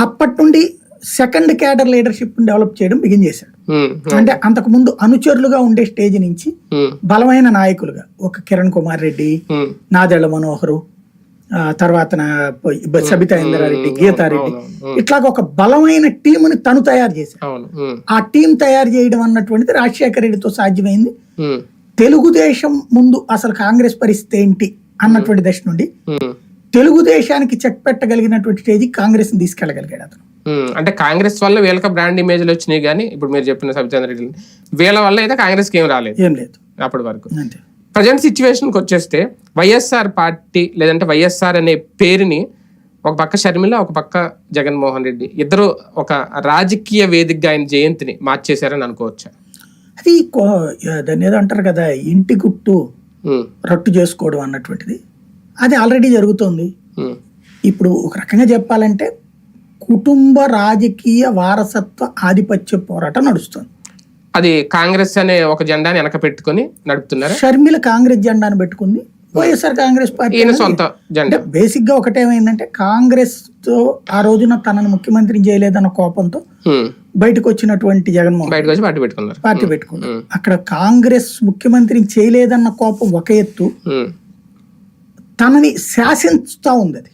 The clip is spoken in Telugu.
అప్పటి నుండి సెకండ్ క్యాడర్ లీడర్షిప్ డెవలప్ చేయడం బిగిన్ చేశాడు. అంటే అంతకు ముందు అనుచరులుగా ఉండే స్టేజ్ నుంచి బలమైన నాయకులుగా ఒక కిరణ్ కుమార్ రెడ్డి, నాదెళ్ల మనోహరు, తర్వాత సబితా ఇంద్రారెడ్డి, గీతారెడ్డి, ఇట్లాగ ఒక బలమైన టీముని తను తయారు చేశాడు. ఆ టీం తయారు చేయడం అన్నటువంటిది రాజశేఖర రెడ్డితో సాధ్యమైంది. తెలుగుదేశం ముందు అసలు కాంగ్రెస్ పరిస్థితి ఏంటి అన్నటువంటి దశ నుండి తెలుగుదేశానికి చెక్ పెట్టగలిగినటువంటి స్టేజ్ కాంగ్రెస్ ని తీసుకెళ్లగలిగాడు అతను. అంటే కాంగ్రెస్ వల్ల వీళ్ళకి బ్రాండ్ ఇమేజ్లు వచ్చినాయి, కానీ ఇప్పుడు మీరు చెప్పిన సబితా రెడ్డి వీళ్ళ వల్ల అయితే కాంగ్రెస్ కి ఏం రాలేదు, ఏం లేదు అప్పటి వరకు. ప్రజెంట్ సిచ్యువేషన్కి వచ్చేస్తే వైఎస్ఆర్ పార్టీ లేదంటే వైఎస్ఆర్ అనే పేరుని ఒక పక్క షర్మిల, ఒక పక్క జగన్మోహన్ రెడ్డి ఇద్దరు ఒక రాజకీయ వేదికగా ఆయన జయంతిని మార్చేశారని అనుకోవచ్చా? అది దాన్ని ఏదో అంటారు కదా, ఇంటి గుట్టు రట్టు చేసుకోవడం అన్నటువంటిది అది ఆల్రెడీ జరుగుతోంది. ఇప్పుడు ఒక రకంగా చెప్పాలంటే కుటుంబ రాజకీయ వారసత్వ ఆధిపత్య పోరాటం నడుస్తుంది. అది కాంగ్రెస్ అనే ఒక జెండాని వెనక పెట్టుకుని నడుపుతున్నారు. షర్మిల కాంగ్రెస్ జెండాను పెట్టుకుంది, వైఎస్ఆర్ కాంగ్రెస్ పార్టీ సొంత జెండా. బేసిక్ గా ఒకటేమైందంటే కాంగ్రెస్ తో ఆ రోజున తనను ముఖ్యమంత్రి చేయలేదన్న కోపంతో బయటకు వచ్చినటువంటి జగన్మోహన్ పార్టీ పెట్టుకున్నారు. అక్కడ కాంగ్రెస్ ముఖ్యమంత్రిని చేయలేదన్న కోపం ఒక ఎత్తు, తనని శాసించుతా ఉంది అది.